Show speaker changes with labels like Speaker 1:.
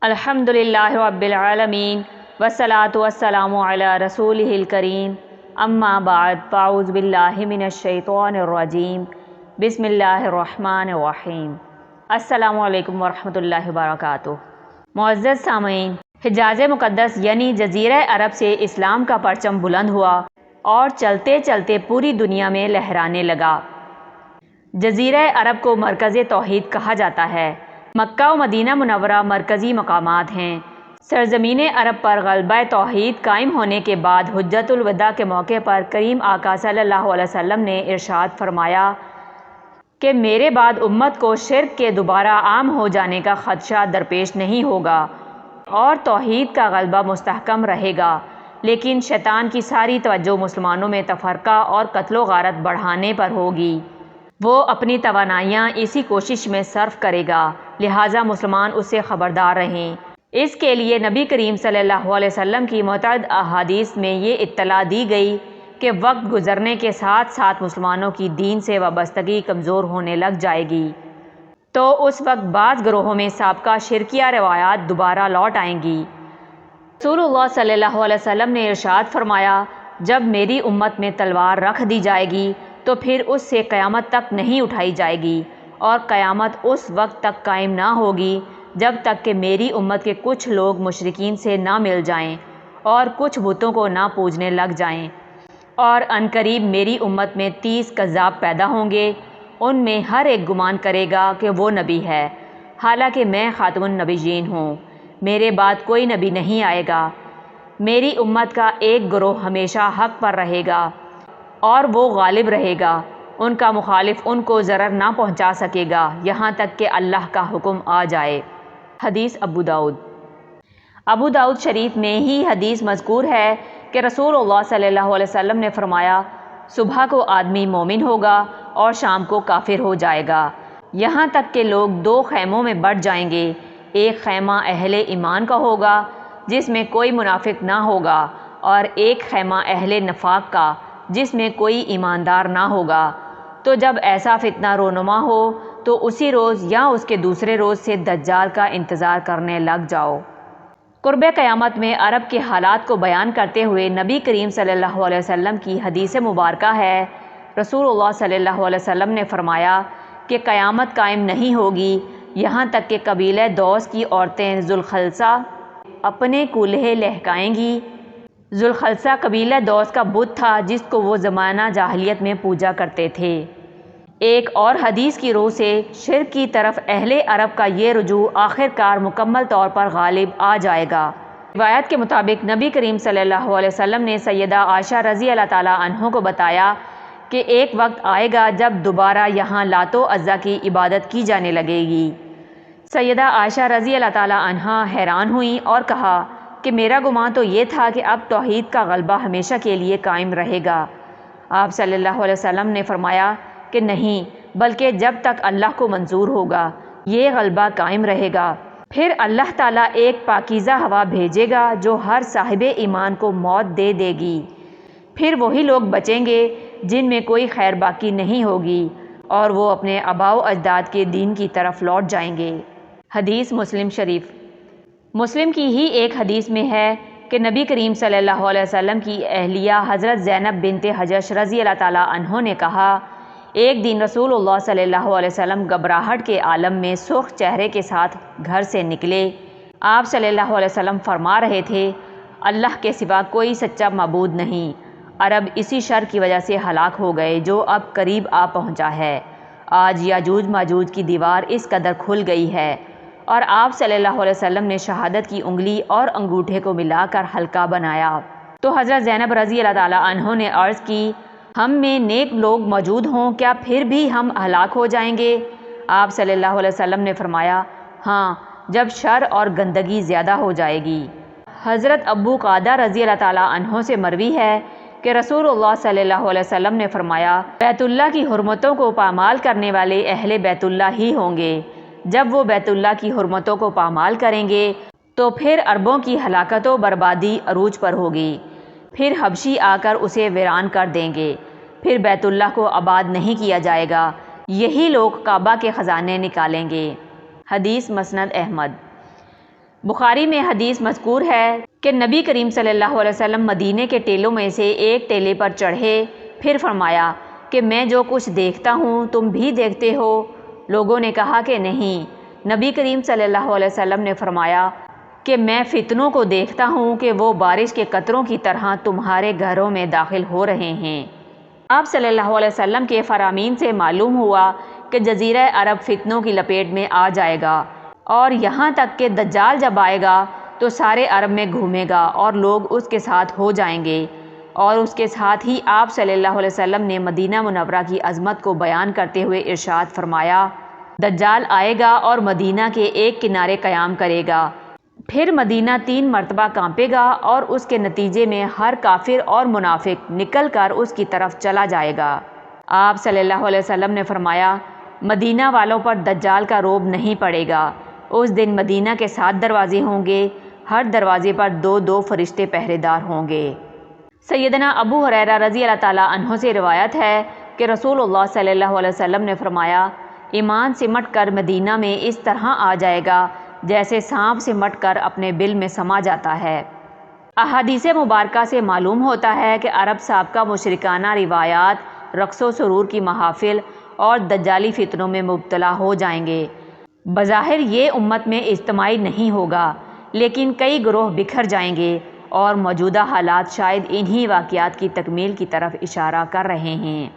Speaker 1: الحمدللہ رب العالمین والصلاة والسلام علی رسولہ الکریم اما بعد فاعوذ باللہ من الشیطان الرجیم بسم اللہ الرحمن الرحیم۔ السلام علیکم ورحمۃ اللہ وبرکاتہ۔ معزز سامعین، حجاز مقدس یعنی جزیرہ عرب سے اسلام کا پرچم بلند ہوا اور چلتے چلتے پوری دنیا میں لہرانے لگا۔ جزیرہ عرب کو مرکز توحید کہا جاتا ہے۔ مکہ و مدینہ منورہ مرکزی مقامات ہیں۔ سرزمین عرب پر غلبہ توحید قائم ہونے کے بعد حجۃ الوداع کے موقع پر کریم آقا صلی اللہ علیہ وسلم نے ارشاد فرمایا کہ میرے بعد امت کو شرک کے دوبارہ عام ہو جانے کا خدشہ درپیش نہیں ہوگا اور توحید کا غلبہ مستحکم رہے گا، لیکن شیطان کی ساری توجہ مسلمانوں میں تفرقہ اور قتل و غارت بڑھانے پر ہوگی۔ وہ اپنی توانائیاں اسی کوشش میں صرف کرے گا، لہٰذا مسلمان اس سے خبردار رہیں۔ اس کے لیے نبی کریم صلی اللہ علیہ وسلم کی متعدد احادیث میں یہ اطلاع دی گئی کہ وقت گزرنے کے ساتھ ساتھ مسلمانوں کی دین سے وابستگی کمزور ہونے لگ جائے گی، تو اس وقت بعض گروہوں میں سابقہ شرکیہ روایات دوبارہ لوٹ آئیں گی۔ رسول اللہ صلی اللہ علیہ وسلم نے ارشاد فرمایا، جب میری امت میں تلوار رکھ دی جائے گی تو پھر اس سے قیامت تک نہیں اٹھائی جائے گی، اور قیامت اس وقت تک قائم نہ ہوگی جب تک کہ میری امت کے کچھ لوگ مشرکین سے نہ مل جائیں اور کچھ بتوں کو نہ پوجنے لگ جائیں، اور عنقریب میری امت میں 30 کذاب پیدا ہوں گے۔ ان میں ہر ایک گمان کرے گا کہ وہ نبی ہے، حالانکہ میں خاتم النبیین ہوں۔ میرے بعد کوئی نبی نہیں آئے گا۔ میری امت کا ایک گروہ ہمیشہ حق پر رہے گا اور وہ غالب رہے گا، ان کا مخالف ان کو ضرر نہ پہنچا سکے گا یہاں تک کہ اللہ کا حکم آ جائے۔ حدیث ابو داؤد شریف میں ہی حدیث مذکور ہے کہ رسول اللہ صلی اللہ علیہ وسلم نے فرمایا، صبح کو آدمی مومن ہوگا اور شام کو کافر ہو جائے گا، یہاں تک کہ لوگ 2 خیموں میں بٹ جائیں گے۔ ایک خیمہ اہل ایمان کا ہوگا جس میں کوئی منافق نہ ہوگا، اور ایک خیمہ اہل نفاق کا جس میں کوئی ایماندار نہ ہوگا۔ تو جب ایسا فتنہ رونما ہو تو اسی روز یا اس کے دوسرے روز سے دجال کا انتظار کرنے لگ جاؤ۔ قرب قیامت میں عرب کے حالات کو بیان کرتے ہوئے نبی کریم صلی اللہ علیہ وسلم کی حدیث مبارکہ ہے، رسول اللہ صلی اللہ علیہ وسلم نے فرمایا کہ قیامت قائم نہیں ہوگی یہاں تک کہ قبیلہ دوس کی عورتیں ذوالخلصہ اپنے کولہے لہکائیں گی۔ ذوالخلصہ قبیلہ دوس کا بت تھا جس کو وہ زمانہ جاہلیت میں پوجا کرتے تھے۔ ایک اور حدیث کی روح سے شرک کی طرف اہل عرب کا یہ رجوع آخر کار مکمل طور پر غالب آ جائے گا۔ روایت کے مطابق نبی کریم صلی اللہ علیہ وسلم نے سیدہ عائشہ رضی اللہ تعالیٰ عنہ کو بتایا کہ ایک وقت آئے گا جب دوبارہ یہاں لات و عزیٰ کی عبادت کی جانے لگے گی۔ سیدہ عائشہ رضی اللہ تعالیٰ عنہ حیران ہوئیں اور کہا کہ میرا گمان تو یہ تھا کہ اب توحید کا غلبہ ہمیشہ کے لیے قائم رہے گا۔ آپ صلی اللہ علیہ وسلم نے فرمایا کہ نہیں، بلکہ جب تک اللہ کو منظور ہوگا یہ غلبہ قائم رہے گا۔ پھر اللہ تعالیٰ ایک پاکیزہ ہوا بھیجے گا جو ہر صاحب ایمان کو موت دے دے گی۔ پھر وہی لوگ بچیں گے جن میں کوئی خیر باقی نہیں ہوگی، اور وہ اپنے آباء و اجداد کے دین کی طرف لوٹ جائیں گے۔ حدیث مسلم کی ہی ایک حدیث میں ہے کہ نبی کریم صلی اللہ علیہ وسلم کی اہلیہ حضرت زینب بنت حجش رضی اللہ تعالیٰ عنہ نے کہا، ایک دن رسول اللہ صلی اللہ علیہ وسلم گھبراہٹ کے عالم میں سرخ چہرے کے ساتھ گھر سے نکلے۔ آپ صلی اللہ علیہ وسلم فرما رہے تھے، اللہ کے سوا کوئی سچا معبود نہیں۔ عرب اسی شر کی وجہ سے ہلاک ہو گئے جو اب قریب آ پہنچا ہے۔ آج یاجوج ماجوج کی دیوار اس قدر کھل گئی ہے، اور آپ صلی اللہ علیہ وسلم نے شہادت کی انگلی اور انگوٹھے کو ملا کر حلقہ بنایا۔ تو حضرت زینب رضی اللہ تعالیٰ عنہ نے عرض کی، ہم میں نیک لوگ موجود ہوں، کیا پھر بھی ہم ہلاک ہو جائیں گے؟ آپ صلی اللہ علیہ وسلم نے فرمایا، ہاں، جب شر اور گندگی زیادہ ہو جائے گی۔ حضرت ابو قعدہ رضی اللہ تعالیٰ عنہ سے مروی ہے کہ رسول اللہ صلی اللہ علیہ وسلم نے فرمایا، بیت اللہ کی حرمتوں کو پامال کرنے والے اہل بیت اللہ ہی ہوں گے۔ جب وہ بیت اللہ کی حرمتوں کو پامال کریں گے تو پھر عربوں کی ہلاکت و بربادی عروج پر ہوگی۔ پھر حبشی آ کر اسے ویران کر دیں گے، پھر بیت اللہ کو آباد نہیں کیا جائے گا، یہی لوگ کعبہ کے خزانے نکالیں گے۔ حدیث مسند احمد۔ بخاری میں حدیث مذکور ہے کہ نبی کریم صلی اللہ علیہ وسلم مدینے کے ٹیلوں میں سے ایک ٹیلے پر چڑھے، پھر فرمایا کہ میں جو کچھ دیکھتا ہوں تم بھی دیکھتے ہو؟ لوگوں نے کہا کہ نہیں۔ نبی کریم صلی اللہ علیہ وسلم نے فرمایا کہ میں فتنوں کو دیکھتا ہوں کہ وہ بارش کے قطروں کی طرح تمہارے گھروں میں داخل ہو رہے ہیں۔ آپ صلی اللہ علیہ وسلم کے فرامین سے معلوم ہوا کہ جزیرہ عرب فتنوں کی لپیٹ میں آ جائے گا، اور یہاں تک کہ دجال جب آئے گا تو سارے عرب میں گھومے گا اور لوگ اس کے ساتھ ہو جائیں گے۔ اور اس کے ساتھ ہی آپ صلی اللہ علیہ وسلم نے مدینہ منورہ کی عظمت کو بیان کرتے ہوئے ارشاد فرمایا، دجال آئے گا اور مدینہ کے ایک کنارے قیام کرے گا، پھر مدینہ 3 مرتبہ کانپے گا اور اس کے نتیجے میں ہر کافر اور منافق نکل کر اس کی طرف چلا جائے گا۔ آپ صلی اللہ علیہ وسلم نے فرمایا، مدینہ والوں پر دجال کا رعب نہیں پڑے گا۔ اس دن مدینہ کے 7 دروازے ہوں گے، ہر دروازے پر 2 فرشتے پہرے دار ہوں گے۔ سیدنا ابو ہریرہ رضی اللہ تعالیٰ عنہ سے روایت ہے کہ رسول اللہ صلی اللہ علیہ وسلم نے فرمایا، ایمان سمٹ کر مدینہ میں اس طرح آ جائے گا جیسے سانپ سمٹ کر اپنے بل میں سما جاتا ہے۔ احادیث مبارکہ سے معلوم ہوتا ہے کہ عرب سابقہ مشرکانہ روایات، رقص و سرور کی محافل اور دجالی فتنوں میں مبتلا ہو جائیں گے۔ بظاہر یہ امت میں اجتماعی نہیں ہوگا، لیکن کئی گروہ بکھر جائیں گے، اور موجودہ حالات شاید انہی واقعات کی تکمیل کی طرف اشارہ کر رہے ہیں۔